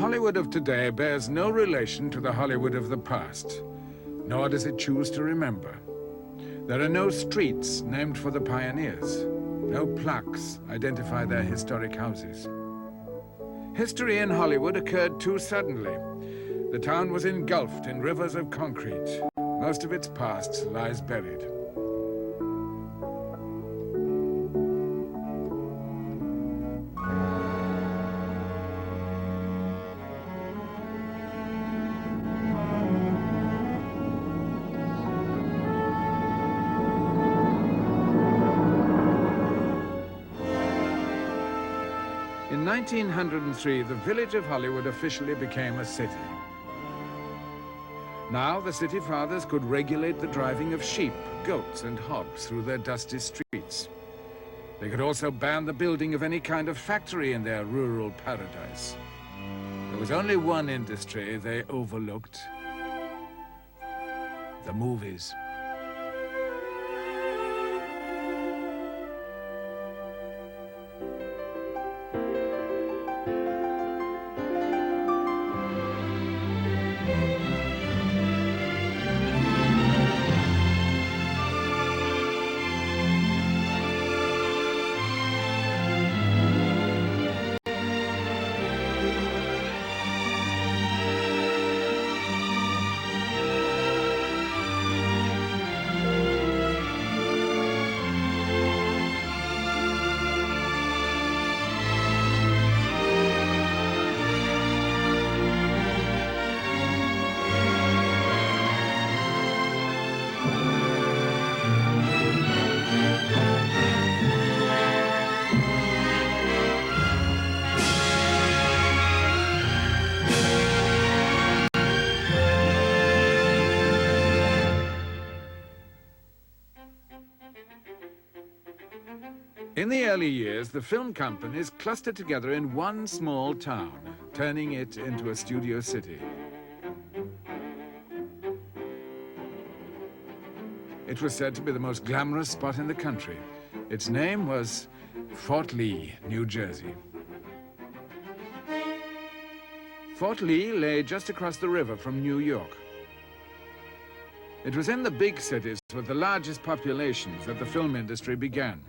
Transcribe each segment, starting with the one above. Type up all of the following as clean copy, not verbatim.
Hollywood of today bears no relation to the Hollywood of the past, nor does it choose to remember. There are no streets named for the pioneers. No plaques identify their historic houses. History in Hollywood occurred too suddenly. The town was engulfed in rivers of concrete. Most of its past lies buried. In 1903, the village of Hollywood officially became a city. Now, the city fathers could regulate the driving of sheep, goats, and hogs through their dusty streets. They could also ban the building of any kind of factory in their rural paradise. There was only one industry they overlooked: the movies. In the early years, the film companies clustered together in one small town, turning it into a studio city. It was said to be the most glamorous spot in the country. Its name was Fort Lee, New Jersey. Fort Lee lay just across the river from New York. It was in the big cities with the largest populations that the film industry began.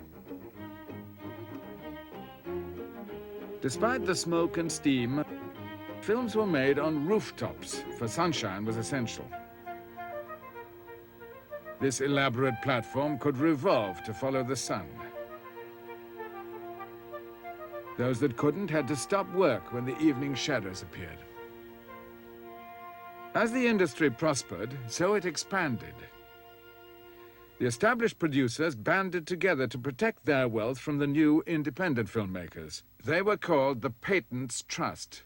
Despite the smoke and steam, films were made on rooftops, for sunshine was essential. This elaborate platform could revolve to follow the sun. Those that couldn't had to stop work when the evening shadows appeared. As the industry prospered, so it expanded. The established producers banded together to protect their wealth from the new independent filmmakers. They were called the Patents Trust.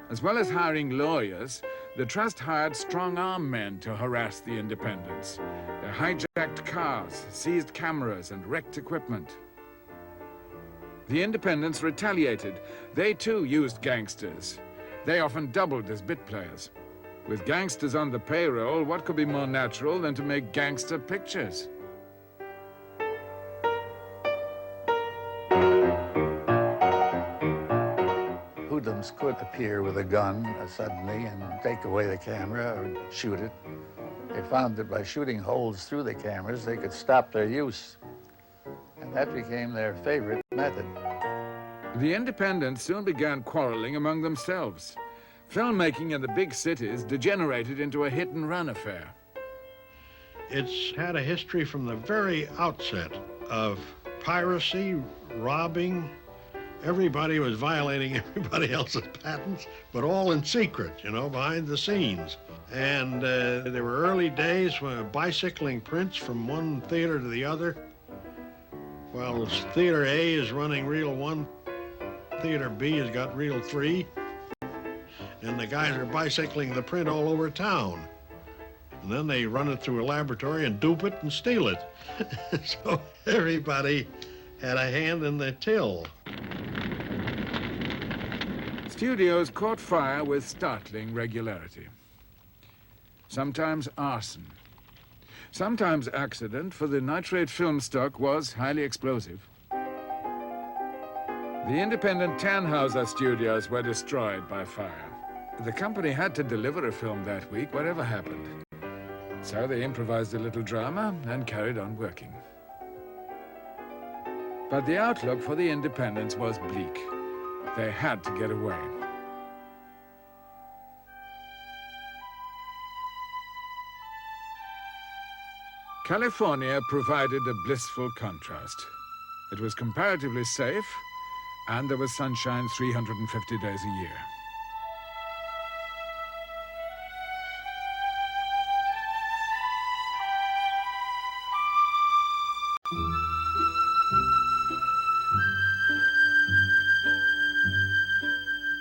As well as hiring lawyers, the trust hired strong-arm men to harass the independents. They hijacked cars, seized cameras, and wrecked equipment. The independents retaliated. They too used gangsters. They often doubled as bit players. With gangsters on the payroll, what could be more natural than to make gangster pictures? Hoodlums could appear with a gun suddenly and take away the camera or shoot it. They found that by shooting holes through the cameras, they could stop their use. And that became their favorite method. The independents soon began quarreling among themselves. Filmmaking in the big cities degenerated into a hit-and-run affair. It's had a history from the very outset of piracy, robbing. Everybody was violating everybody else's patents, but all in secret, you know, behind the scenes. And there were early days when bicycling prints from one theater to the other. Well, Theater A is running reel 1, Theater B has got reel 3, and the guys are bicycling the print all over town. And then they run it through a laboratory and dupe it and steal it. So everybody had a hand in the till. Studios caught fire with startling regularity. Sometimes arson. Sometimes accident, for the nitrate film stock was highly explosive. The independent Tannhauser studios were destroyed by fire. The company had to deliver a film that week, whatever happened. So they improvised a little drama and carried on working. But the outlook for the independents was bleak. They had to get away. California provided a blissful contrast. It was comparatively safe, and there was sunshine 350 days a year.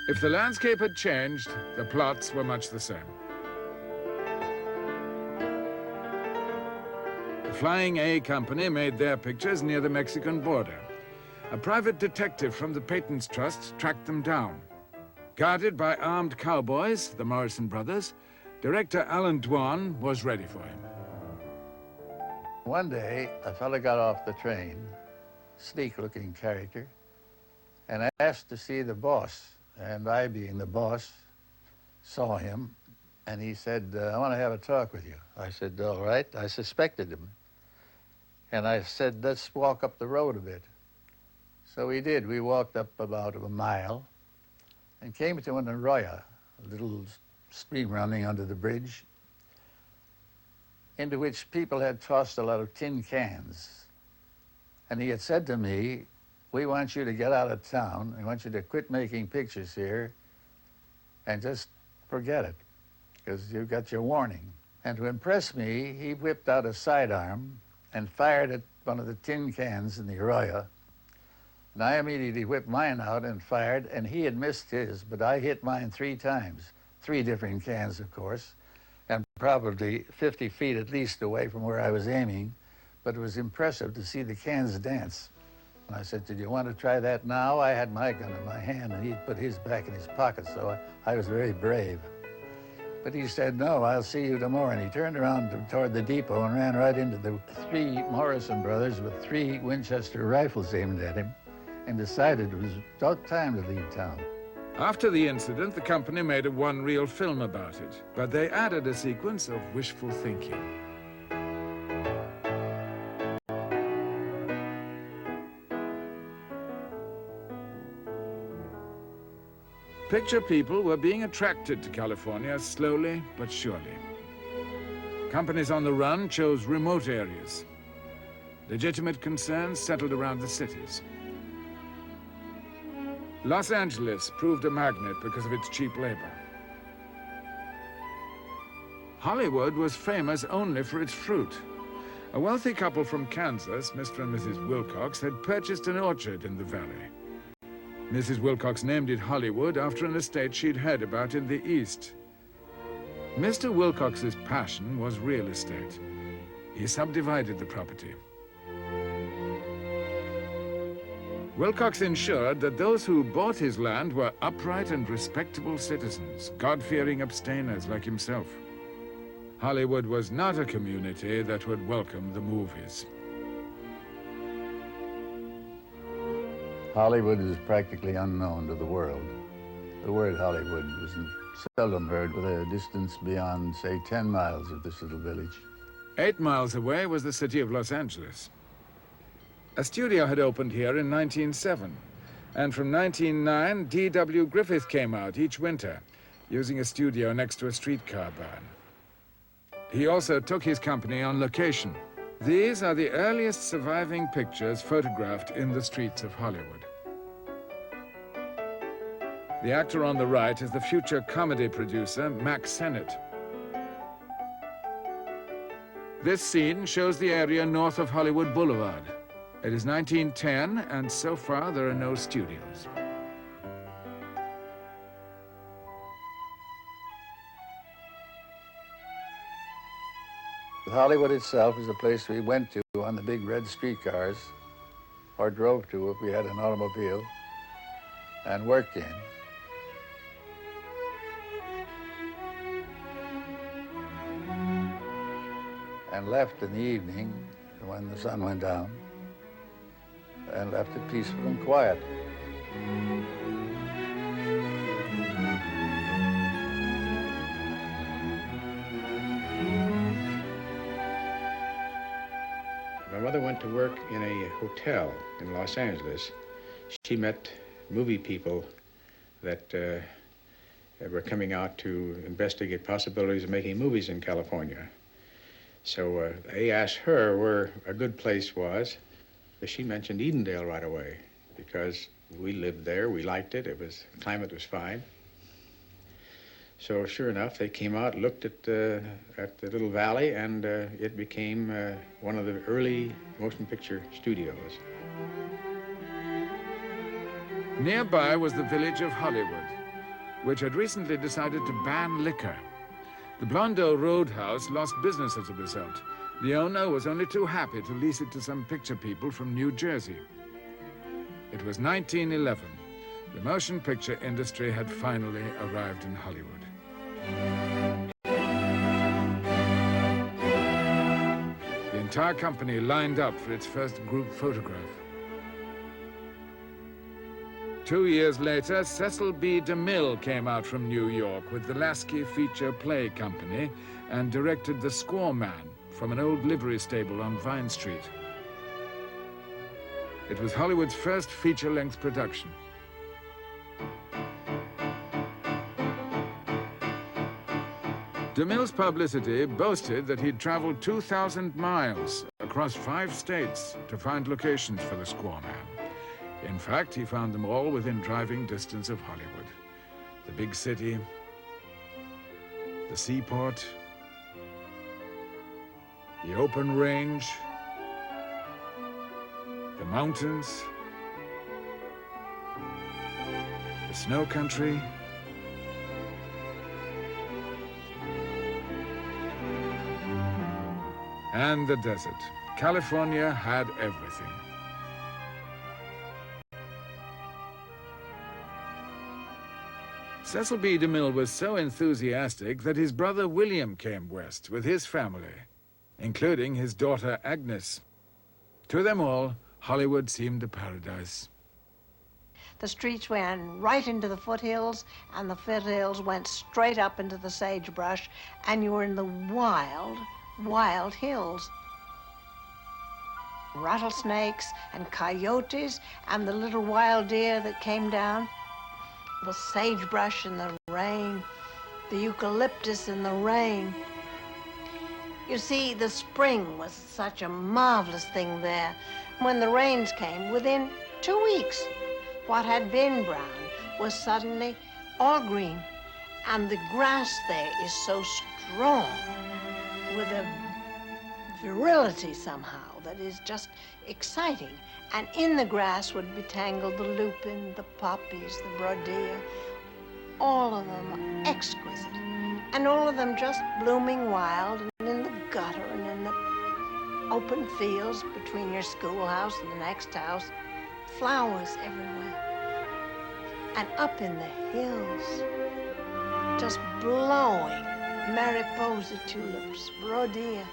If the landscape had changed, the plots were much the same. The Flying A Company made their pictures near the Mexican border. A private detective from the Patents Trust tracked them down. Guarded by armed cowboys, the Morrison brothers, director Alan Dwan was ready for him. One day, a fellow got off the train, sleek-looking character, and asked to see the boss. And I, being the boss, saw him, and he said, I want to have a talk with you. I said, all right. I suspected him. And I said, let's walk up the road a bit. So we did. We walked up about a mile and came to an arroyo, a little stream running under the bridge, into which people had tossed a lot of tin cans. And he had said to me, we want you to get out of town. We want you to quit making pictures here and just forget it, because you've got your warning. And to impress me, he whipped out a sidearm and fired at one of the tin cans in the arroyo. And I immediately whipped mine out and fired, and he had missed his, but I hit mine 3 times. 3 different cans, of course, and probably 50 feet at least away from where I was aiming. But it was impressive to see the cans dance. And I said, did you want to try that now? I had my gun in my hand, and he'd put his back in his pocket, so I was very brave. But he said, no, I'll see you tomorrow. And he turned around toward the depot and ran right into the 3 Morrison brothers with 3 Winchester rifles aimed at him, and decided it was about time to leave town. After the incident, the company made a one-reel film about it, but they added a sequence of wishful thinking. Picture people were being attracted to California slowly but surely. Companies on the run chose remote areas. Legitimate concerns settled around the cities. Los Angeles proved a magnet because of its cheap labor. Hollywood was famous only for its fruit. A wealthy couple from Kansas, Mr. and Mrs. Wilcox, had purchased an orchard in the valley. Mrs. Wilcox named it Hollywood after an estate she'd heard about in the East. Mr. Wilcox's passion was real estate. He subdivided the property. Wilcox ensured that those who bought his land were upright and respectable citizens, God-fearing abstainers like himself. Hollywood was not a community that would welcome the movies. Hollywood is practically unknown to the world. The word Hollywood was seldom heard with a distance beyond, say, 10 miles of this little village. 8 miles away was the city of Los Angeles. A studio had opened here in 1907, and from 1909, D.W. Griffith came out each winter, using a studio next to a streetcar barn. He also took his company on location. These are the earliest surviving pictures photographed in the streets of Hollywood. The actor on the right is the future comedy producer, Mack Sennett. This scene shows the area north of Hollywood Boulevard. It is 1910, and so far there are no studios. Hollywood itself is a place we went to on the big red streetcars, or drove to if we had an automobile, and worked in. and left in the evening when the sun went down, and left it peaceful and quiet. My mother went to work in a hotel in Los Angeles. She met movie people that were coming out to investigate possibilities of making movies in California. So they asked her where a good place was. She mentioned Edendale right away because we lived there, we liked it, the climate was fine. So sure enough, they came out, looked at the little valley, and it became one of the early motion picture studios. Nearby was the village of Hollywood, which had recently decided to ban liquor. The Brownlow Roadhouse lost business as a result. The owner was only too happy to lease it to some picture people from New Jersey. It was 1911. The motion picture industry had finally arrived in Hollywood. The entire company lined up for its first group photograph. 2 years later, Cecil B. DeMille came out from New York with the Lasky Feature Play Company and directed The Squaw Man from an old livery stable on Vine Street. It was Hollywood's first feature-length production. DeMille's publicity boasted that he'd traveled 2,000 miles across 5 states to find locations for The Squaw Man. In fact, he found them all within driving distance of Hollywood. The big city, the seaport, the open range, the mountains, the snow country, and the desert. California had everything. Cecil B. DeMille was so enthusiastic that his brother William came west with his family, including his daughter Agnes. To them all, Hollywood seemed a paradise. The streets went right into the foothills, and the foothills went straight up into the sagebrush, and you were in the wild, wild hills. Rattlesnakes and coyotes and the little wild deer that came down. The sagebrush in the rain, the eucalyptus in the rain. You see, the spring was such a marvelous thing there. When the rains came, within 2 weeks, what had been brown was suddenly all green. And the grass there is so strong, with a virility somehow that is just exciting. And in the grass would be tangled the lupin, the poppies, the brodeia, all of them exquisite. And all of them just blooming wild, and in the gutter and in the open fields between your schoolhouse and the next house, flowers everywhere. And up in the hills, just blowing Mariposa tulips, brodeia.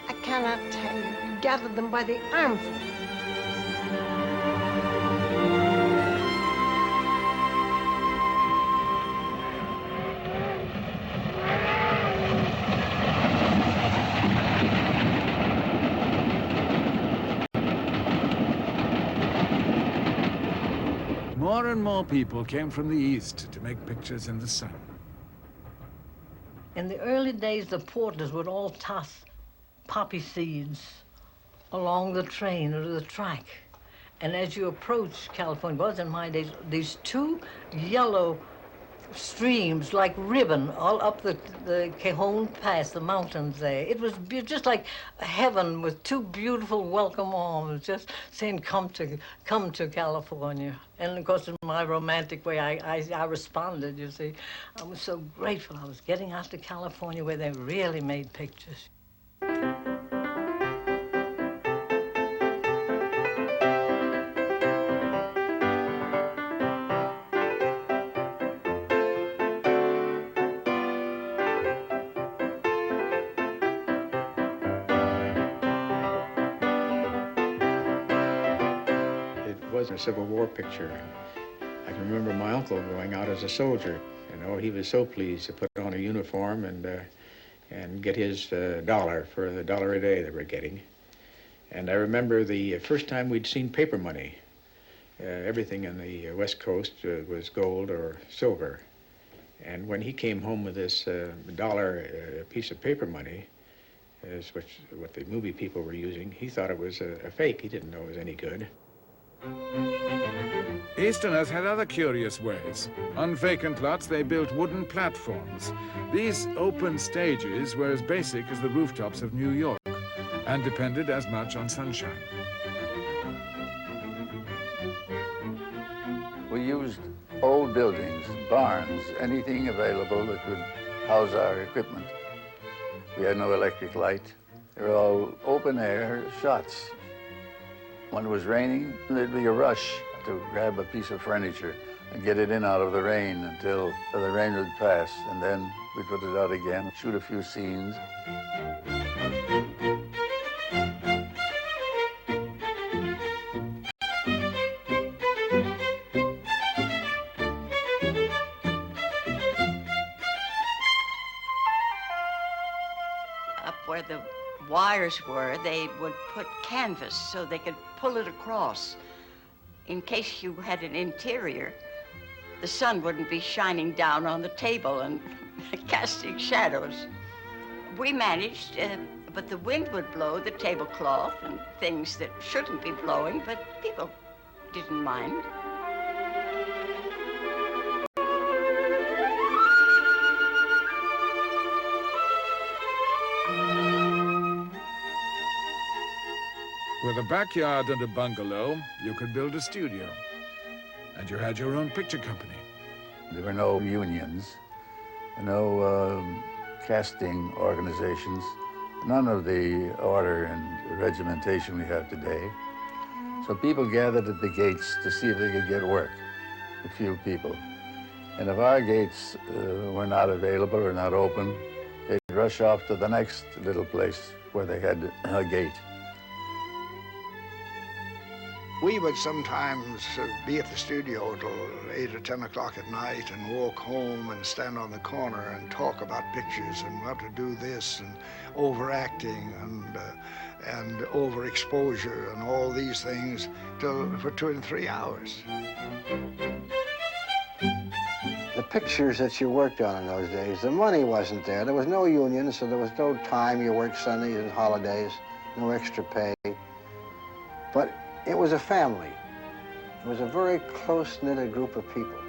I cannot tell you, you gathered them by the armful. More and more people came from the east to make pictures in the sun. In the early days, the porters would all toss poppy seeds along the train or the track. And as you approach California, it was in my days, these 2 yellow streams like ribbon all up the Cajon Pass, the mountains there. It was just like heaven with 2 beautiful welcome arms, just saying, come to California. And of course, in my romantic way, I responded, you see. I was so grateful I was getting out to California where they really made pictures. was a Civil War picture. I can remember my uncle going out as a soldier. You know, he was so pleased to put on a uniform and get his dollar for the $1 a day they were getting. And I remember the first time we'd seen paper money. Everything on the West Coast was gold or silver. And when he came home with this $1 piece of paper money, what the movie people were using, he thought it was a fake. He didn't know it was any good. Easterners had other curious ways. On vacant lots, they built wooden platforms. These open stages were as basic as the rooftops of New York and depended as much on sunshine. We used old buildings, barns, anything available that could house our equipment. We had no electric light. They were all open-air shots. When it was raining, there'd be a rush to grab a piece of furniture and get it in out of the rain until the rain would pass, and then we'd put it out again, shoot a few scenes. Up where the wires were, they would put canvas so they could pull it across. In case you had an interior, the sun wouldn't be shining down on the table and casting shadows. We managed, but the wind would blow the tablecloth and things that shouldn't be blowing, but people didn't mind. With a backyard and a bungalow, you could build a studio. And you had your own picture company. There were no unions, no casting organizations, none of the order and regimentation we have today. So people gathered at the gates to see if they could get work, a few people. And if our gates were not available or not open, they'd rush off to the next little place where they had a gate. We would sometimes be at the studio till 8 or 10 o'clock at night and walk home and stand on the corner and talk about pictures and how to do this and overacting and overexposure and all these things for 2 and 3 hours. The pictures that you worked on in those days, the money wasn't there. There was no union, so there was no time. You worked Sundays and holidays, no extra pay. But it was a family. It was a very close-knit group of people.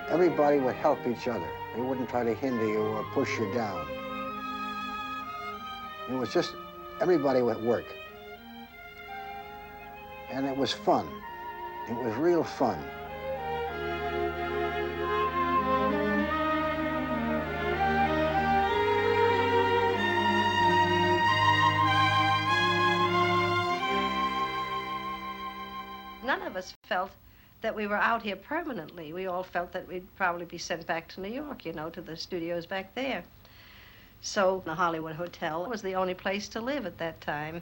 Everybody would help each other. They wouldn't try to hinder you or push you down. It was just everybody would work. And it was fun. It was real fun. None of us felt that we were out here permanently. We all felt that we'd probably be sent back to New York, you know, to the studios back there. So the Hollywood Hotel was the only place to live at that time.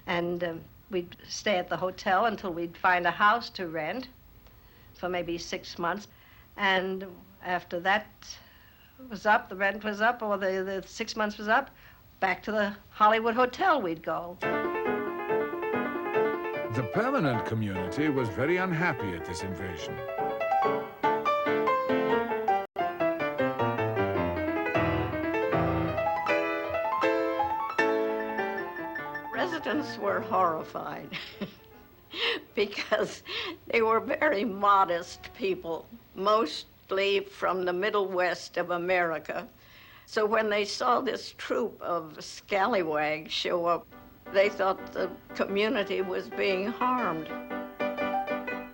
And we'd stay at the hotel until we'd find a house to rent for maybe 6 months. And after that was up, the rent was up, or the 6 months was up, back to the Hollywood Hotel we'd go. The permanent community was very unhappy at this invasion. Residents were horrified because they were very modest people, mostly from the Middle West of America. So when they saw this troop of scallywags show up, they thought the community was being harmed.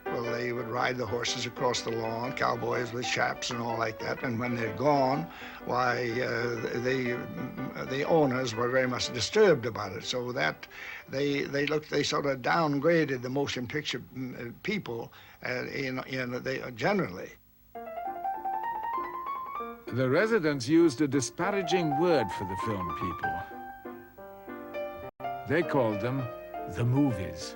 Well, they would ride the horses across the lawn, cowboys with chaps and all like that. And when they're gone, why, the owners were very much disturbed about it. So that they sort of downgraded the motion picture people generally. The residents used a disparaging word for the film people. They called them the movies.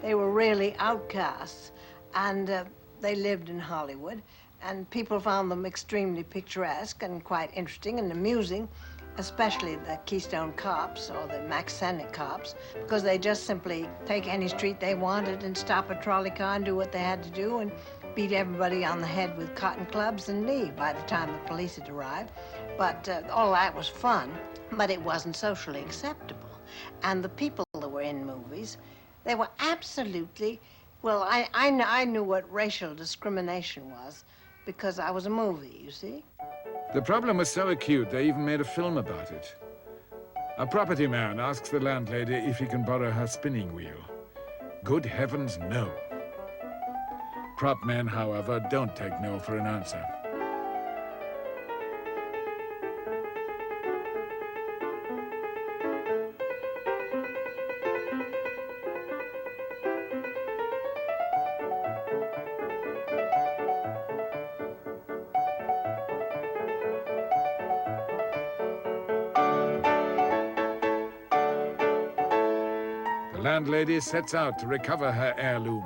They were really outcasts, and they lived in Hollywood, and people found them extremely picturesque and quite interesting and amusing, especially the Keystone Cops or the Maxenic Cops, because they just simply take any street they wanted and stop a trolley car and do what they had to do and beat everybody on the head with cotton clubs and leave by the time the police had arrived. But all that was fun, but it wasn't socially acceptable. And the people that were in movies, they were absolutely, well, I knew what racial discrimination was because I was a movie, you see. The problem was so acute, they even made a film about it. A property man asks the landlady if he can borrow her spinning wheel. Good heavens, no. Prop men, however, don't take no for an answer. The landlady sets out to recover her heirloom.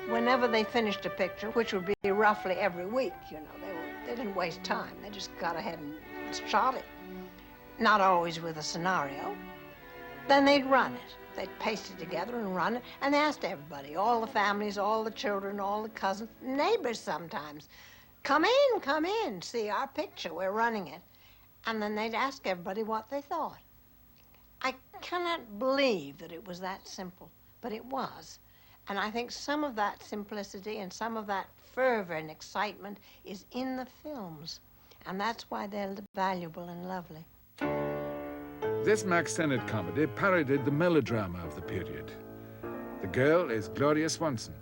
Whenever they finished a picture, which would be roughly every week, you know, they didn't waste time. They just got ahead and shot it. Not always with a scenario. Then they'd run it. They'd paste it together and run it, and they asked everybody, all the families, all the children, all the cousins, neighbors sometimes, come in, see our picture, we're running it. And then they'd ask everybody what they thought. I cannot believe that it was that simple, but it was. And I think some of that simplicity and some of that fervor and excitement is in the films. And that's why they're valuable and lovely. This Maxenic comedy parodied the melodrama of the period. The girl is Gloria Swanson.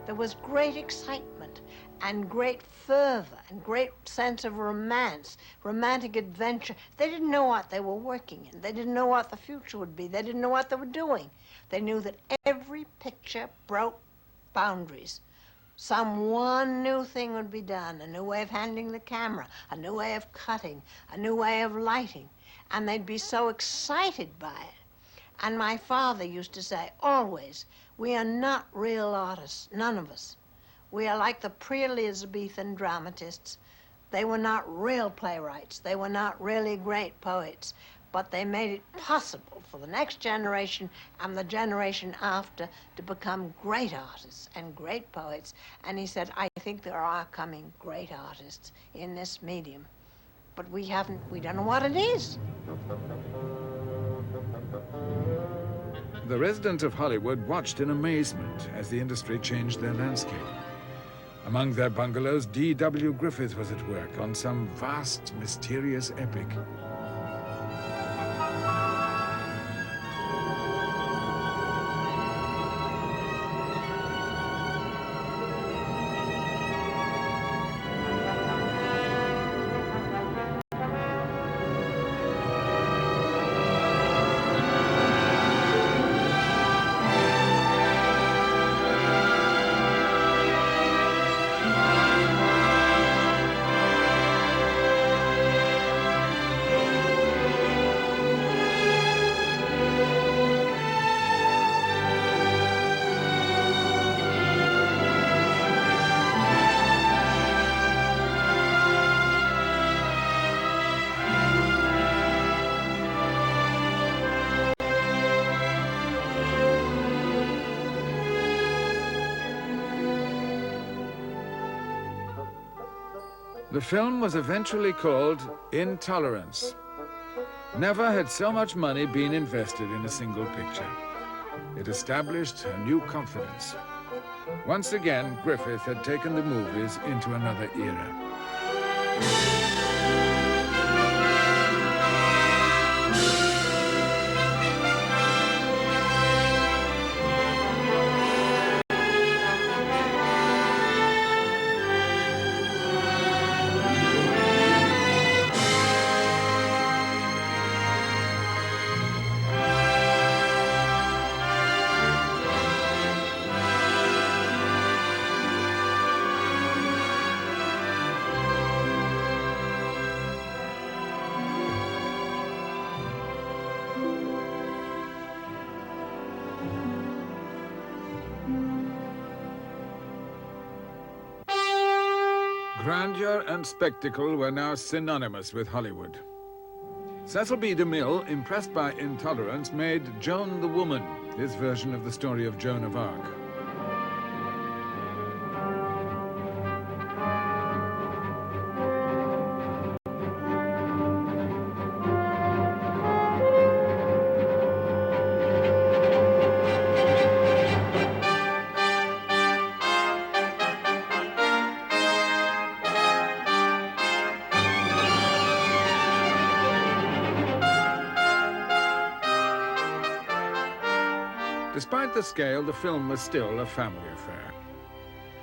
There was great excitement and great fervor and great sense of romance, romantic adventure. They didn't know what they were working in. They didn't know what the future would be. They didn't know what they were doing. They knew that every picture broke boundaries. Some one new thing would be done, a new way of handling the camera, a new way of cutting, a new way of lighting. And they'd be so excited by it. And my father used to say, always, we are not real artists, none of us. We are like the pre-Elizabethan dramatists. They were not real playwrights. They were not really great poets, but they made it possible for the next generation and the generation after to become great artists and great poets. And he said, I think there are coming great artists in this medium, but we don't know what it is. The residents of Hollywood watched in amazement as the industry changed their landscape. Among their bungalows, D.W. Griffith was at work on some vast, mysterious epic. The film was eventually called Intolerance. Never had so much money been invested in a single picture. It established a new confidence. Once again, Griffith had taken the movies into another era. Grandeur and spectacle were now synonymous with Hollywood. Cecil B. DeMille, impressed by Intolerance, made Joan the Woman, his version of the story of Joan of Arc. Despite the scale, the film was still a family affair.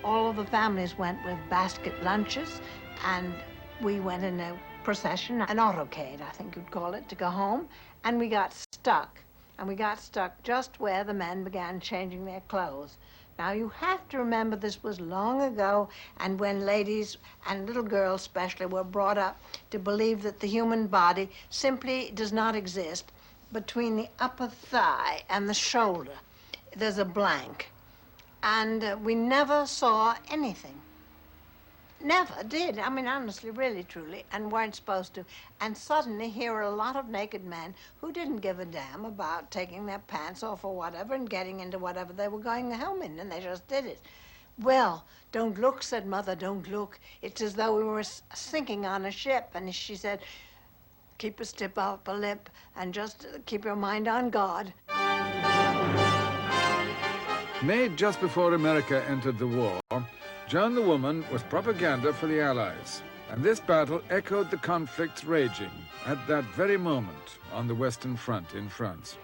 All of the families went with basket lunches, and we went in a procession, an autocade, I think you'd call it, to go home, and we got stuck. And we got stuck just where the men began changing their clothes. Now, you have to remember this was long ago, and when ladies and little girls especially were brought up to believe that the human body simply does not exist between the upper thigh and the shoulder. There's a blank. And we never saw anything. Never did. I mean, honestly, really, truly, and weren't supposed to. And suddenly, here are a lot of naked men who didn't give a damn about taking their pants off or whatever and getting into whatever they were going home in, and they just did it. Well, don't look, said Mother, don't look. It's as though we were sinking on a ship. And she said, keep a stiff upper lip and just keep your mind on God. Made just before America entered the war, Joan the Woman was propaganda for the Allies. And this battle echoed the conflicts raging at that very moment on the Western Front in France.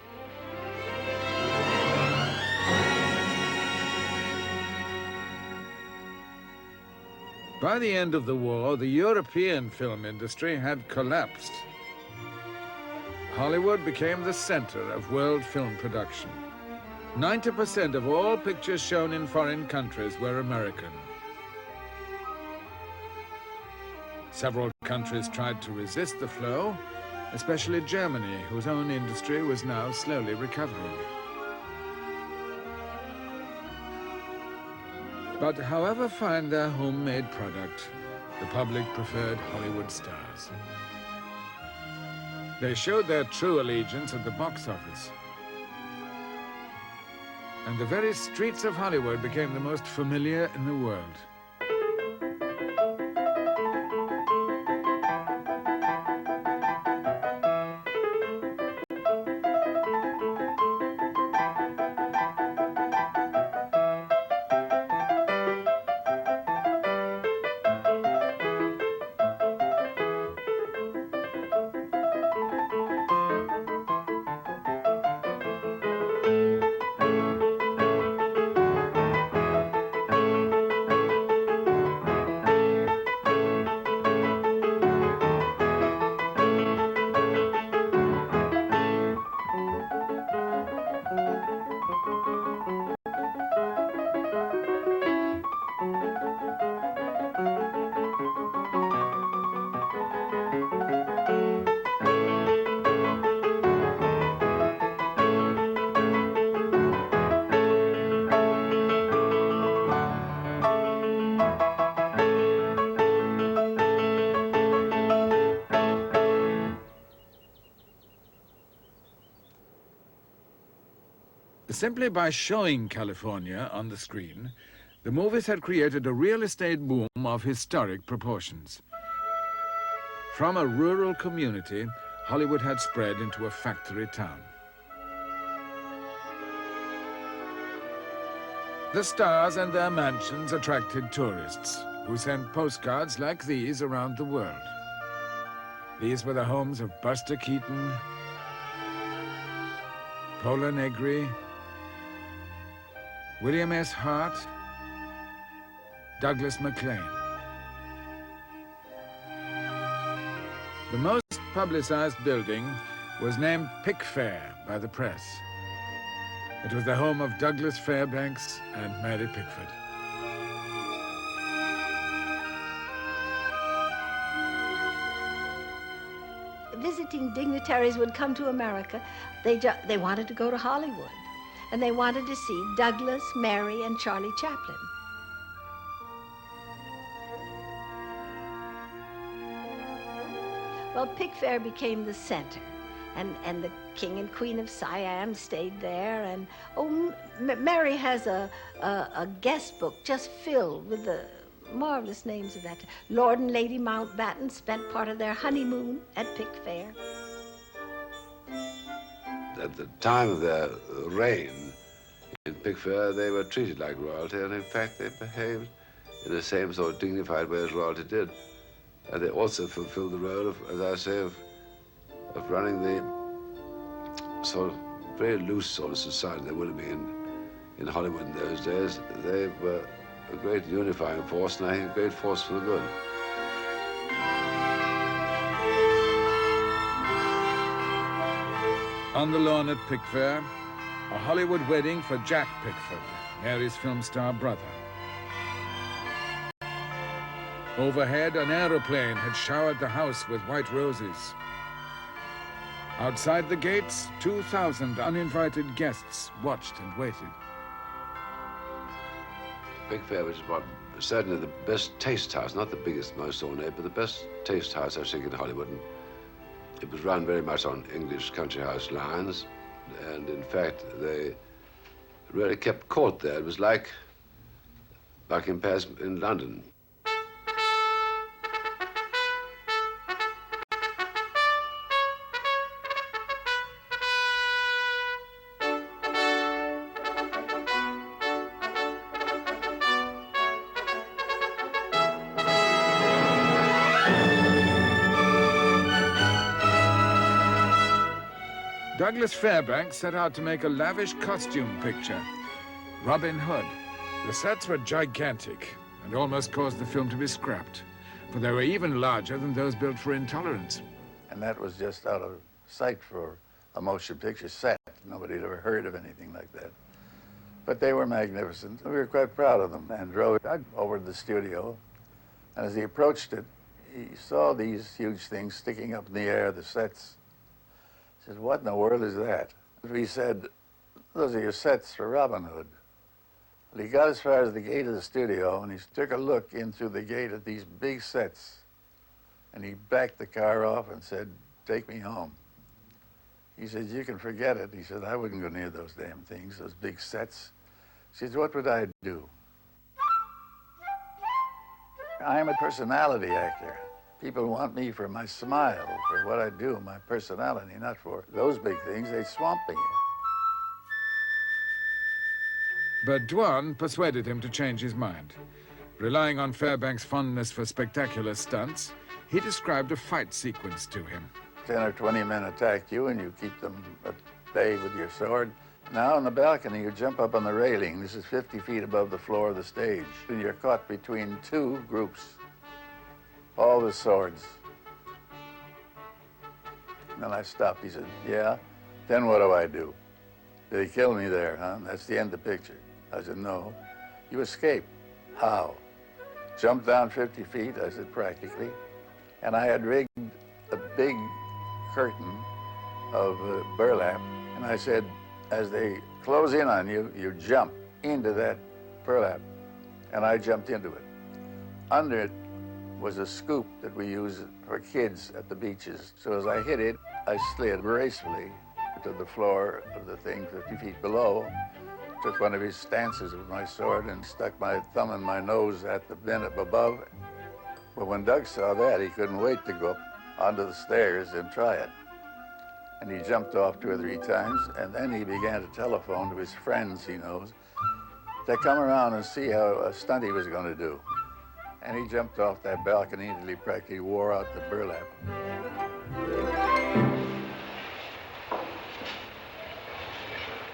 By the end of the war, the European film industry had collapsed. Hollywood became the center of world film production. 90% of all pictures shown in foreign countries were American. Several countries tried to resist the flow, especially Germany, whose own industry was now slowly recovering. But however fine their homemade product, the public preferred Hollywood stars. They showed their true allegiance at the box office. And the very streets of Hollywood became the most familiar in the world. Simply by showing California on the screen, the movies had created a real estate boom of historic proportions. From a rural community, Hollywood had spread into a factory town. The stars and their mansions attracted tourists who sent postcards like these around the world. These were the homes of Buster Keaton, Paula Negri, William S. Hart, Douglas MacLean. The most publicized building was named Pickfair by the press. It was the home of Douglas Fairbanks and Mary Pickford. Visiting dignitaries would come to America. They wanted to go to Hollywood. And they wanted to see Douglas, Mary, and Charlie Chaplin. Well, Pickfair became the center, and the King and Queen of Siam stayed there, and Mary has a guest book just filled with the marvelous names of that. Lord and Lady Mountbatten spent part of their honeymoon at Pickfair. At the time of their reign in Pickfair, they were treated like royalty, and in fact they behaved in the same sort of dignified way as royalty did. And they also fulfilled the role of, as I say, of running the sort of very loose sort of society there would have been in Hollywood in those days. They were a great unifying force, and I think a great force for the good. On the lawn at Pickfair, a Hollywood wedding for Jack Pickford, Mary's film star brother. Overhead, an aeroplane had showered the house with white roses. Outside the gates, 2,000 uninvited guests watched and waited. Pickfair was certainly the best taste house, not the biggest, most ornate, but the best taste house, I think, in Hollywood. And it was run very much on English country house lines, and in fact, they really kept court there. It was like Buckingham Palace in London. Douglas Fairbanks set out to make a lavish costume picture, Robin Hood. The sets were gigantic and almost caused the film to be scrapped, for they were even larger than those built for Intolerance. And that was just out of sight for a motion picture set. Nobody had ever heard of anything like that. But they were magnificent. We were quite proud of them, and drove Doug over to the studio. And as he approached it, he saw these huge things sticking up in the air, the sets. He said, what in the world is that? We said, those are your sets for Robin Hood. Well, he got as far as the gate of the studio, and he took a look in through the gate at these big sets. And he backed the car off and said, take me home. He said, you can forget it. He said, I wouldn't go near those damn things, those big sets. He said, what would I do? I'm a personality actor. People want me for my smile, for what I do, my personality, not for those big things. They swamp me. But Dwan persuaded him to change his mind. Relying on Fairbanks' fondness for spectacular stunts, he described a fight sequence to him. 10 or 20 men attack you, and you keep them at bay with your sword. Now on the balcony, you jump up on the railing. This is 50 feet above the floor of the stage. And you're caught between two groups, all with swords. And then I stopped. He said, yeah? Then what do I do? Did he kill me there, huh? That's the end of the picture. I said, no. You escape. How? Jump down 50 feet? I said, practically. And I had rigged a big curtain of burlap. And I said, as they close in on you, you jump into that burlap. And I jumped into it. Under it was a scoop that we use for kids at the beaches. So as I hit it, I slid gracefully to the floor of the thing 50 feet below, took one of his stances with my sword and stuck my thumb and my nose at the bin up above. But when Doug saw that, he couldn't wait to go up onto the stairs and try it. And he jumped off 2 or 3 times, and then he began to telephone to his friends he knows to come around and see how a stunt he was going to do. And he jumped off that balcony until he practically wore out the burlap.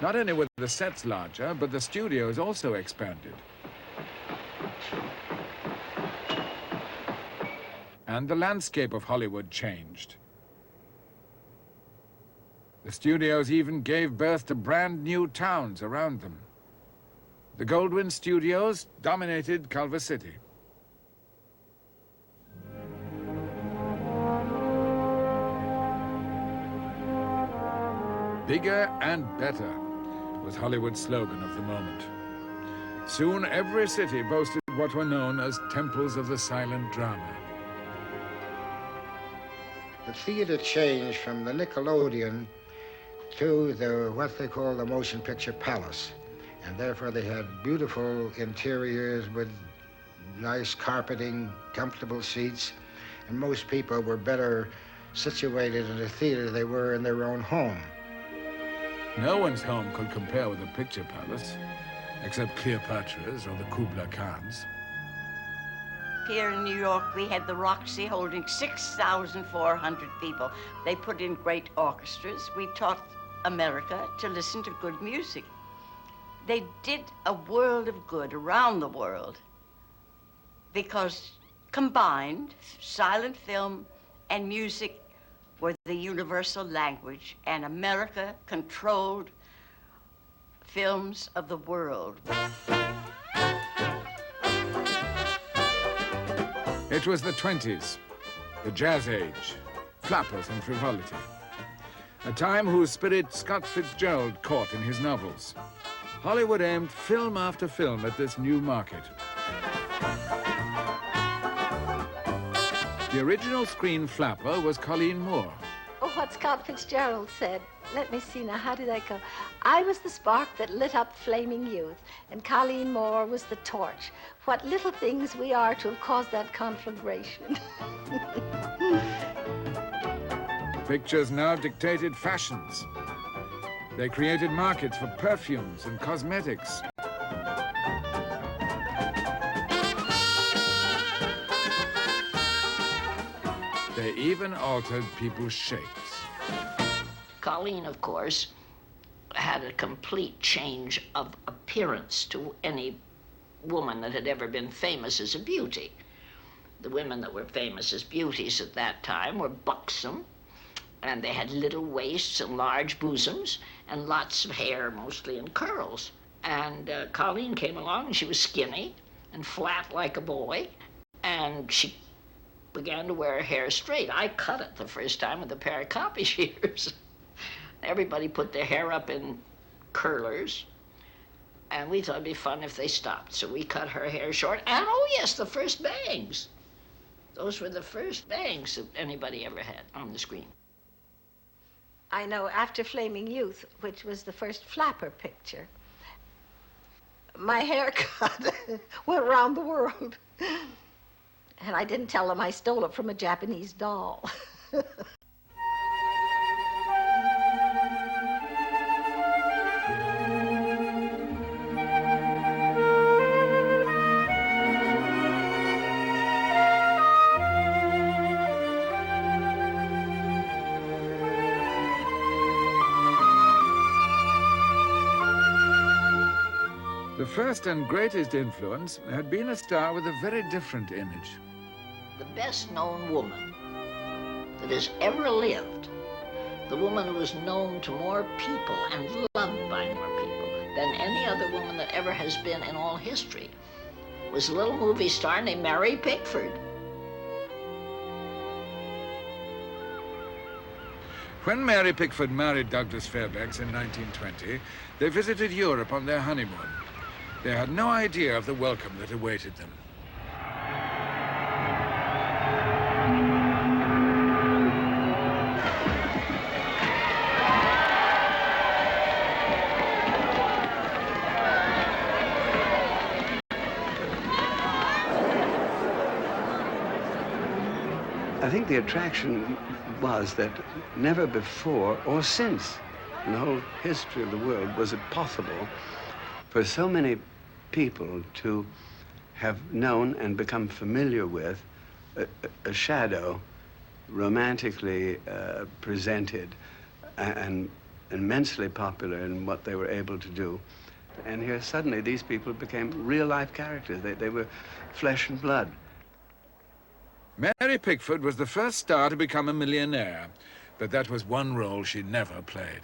Not only were the sets larger, but the studios also expanded. And the landscape of Hollywood changed. The studios even gave birth to brand new towns around them. The Goldwyn Studios dominated Culver City. Bigger and better was Hollywood's slogan of the moment. Soon every city boasted what were known as temples of the silent drama. The theater changed from the Nickelodeon to what they call the Motion Picture Palace. And therefore they had beautiful interiors with nice carpeting, comfortable seats, and most people were better situated in the theater than they were in their own home. No one's home could compare with a picture palace, except Cleopatra's or the Kubla Khan's. Here in New York, we had the Roxy holding 6,400 people. They put in great orchestras. We taught America to listen to good music. They did a world of good around the world because combined, silent film and music were the universal language, and America controlled films of the world. It was the 20s, the jazz age, flappers and frivolity. A time whose spirit Scott Fitzgerald caught in his novels. Hollywood aimed film after film at this new market. The original screen flapper was Colleen Moore. Oh, what Scott Fitzgerald said. Let me see now, how did that go? I was the spark that lit up flaming youth, and Colleen Moore was the torch. What little things we are to have caused that conflagration. Pictures now dictated fashions. They created markets for perfumes and cosmetics. They even altered people's shapes. Colleen, of course, had a complete change of appearance to any woman that had ever been famous as a beauty. The women that were famous as beauties at that time were buxom, and they had little waists and large bosoms and lots of hair, mostly in curls. And Colleen came along, and she was skinny and flat like a boy, and she began to wear her hair straight. I cut it the first time with a pair of copy shears. Everybody put their hair up in curlers, and we thought it'd be fun if they stopped. So we cut her hair short, and oh yes, the first bangs. Those were the first bangs that anybody ever had on the screen. I know after Flaming Youth, which was the first flapper picture, my haircut went around the world. And I didn't tell them I stole it from a Japanese doll. The first and greatest influence had been a star with a very different image. The best-known woman that has ever lived, the woman who is known to more people and loved by more people than any other woman that ever has been in all history, was a little movie star named Mary Pickford. When Mary Pickford married Douglas Fairbanks in 1920, they visited Europe on their honeymoon. They had no idea of the welcome that awaited them. I think the attraction was that never before or since in the whole history of the world was it possible for so many people to have known and become familiar with a shadow romantically presented and immensely popular in what they were able to do. And here suddenly these people became real-life characters. They were flesh and blood. Mary Pickford was the first star to become a millionaire, but that was one role she never played.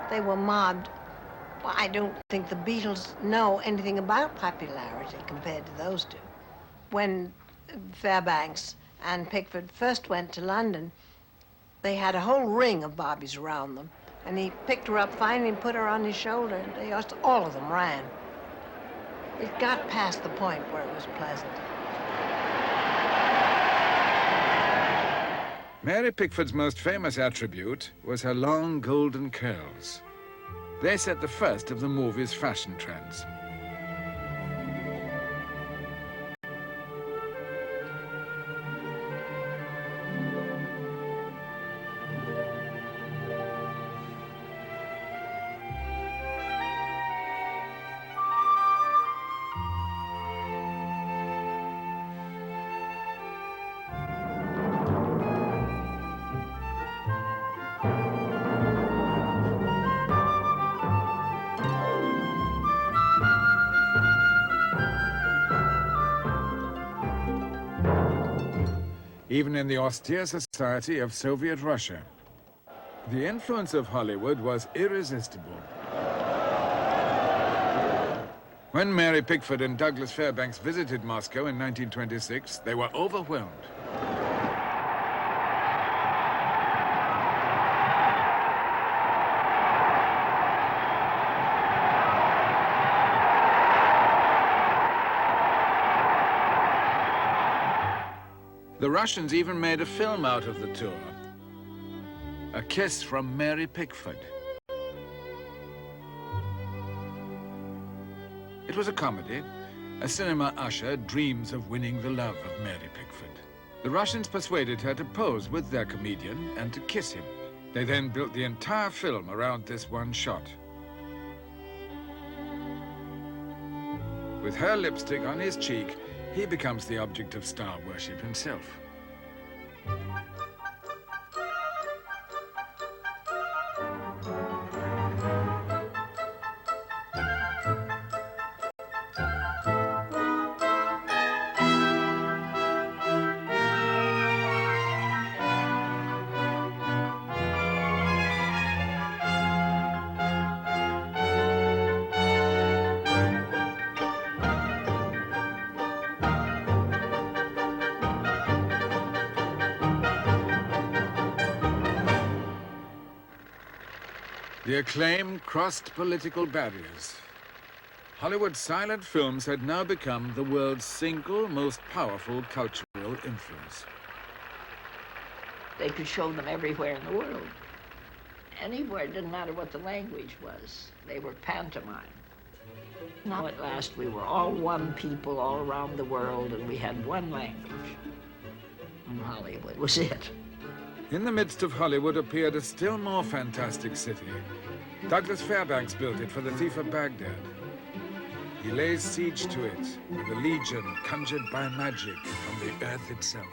They were mobbed. Well, I don't think the Beatles know anything about popularity compared to those two. When Fairbanks and Pickford first went to London, they had a whole ring of Bobbies around them. And he picked her up finally and put her on his shoulder, and all of them ran. It got past the point where it was pleasant. Mary Pickford's most famous attribute was her long golden curls. They set the first of the movie's fashion trends. even in the austere society of Soviet Russia. The influence of Hollywood was irresistible. When Mary Pickford and Douglas Fairbanks visited Moscow in 1926, they were overwhelmed. The Russians even made a film out of the tour. A Kiss from Mary Pickford. It was a comedy. A cinema usher dreams of winning the love of Mary Pickford. The Russians persuaded her to pose with their comedian and to kiss him. They then built the entire film around this one shot. With her lipstick on his cheek, he becomes the object of star worship himself. The acclaim crossed political barriers. Hollywood's silent films had now become the world's single most powerful cultural influence. They could show them everywhere in the world. Anywhere, it didn't matter what the language was. They were pantomime. Now at last we were all one people all around the world, and we had one language. And Hollywood was it. In the midst of Hollywood appeared a still more fantastic city. Douglas Fairbanks built it for the Thief of Baghdad. He lays siege to it with a legion conjured by magic from the earth itself.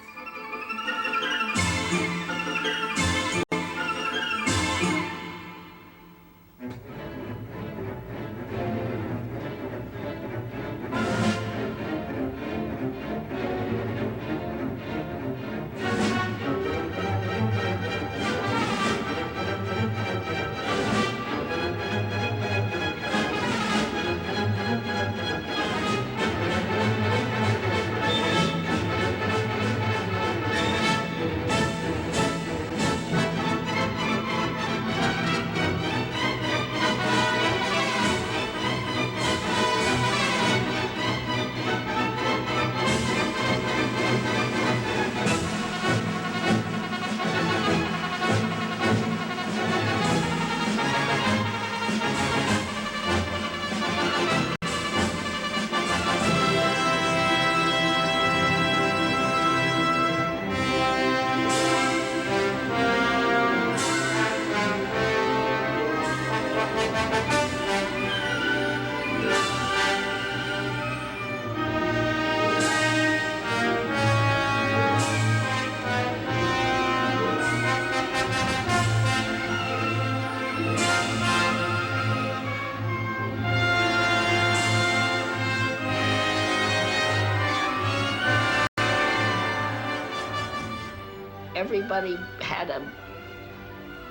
Everybody had an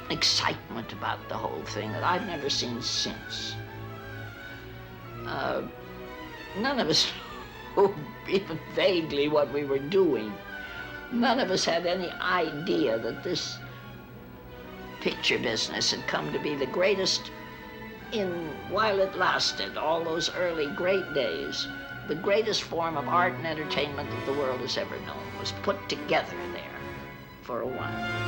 excitement about the whole thing that I've never seen since. None of us knew even vaguely what we were doing. None of us had any idea that this picture business had come to be the greatest while it lasted, all those early great days. The greatest form of art and entertainment that the world has ever known was put together there for a while.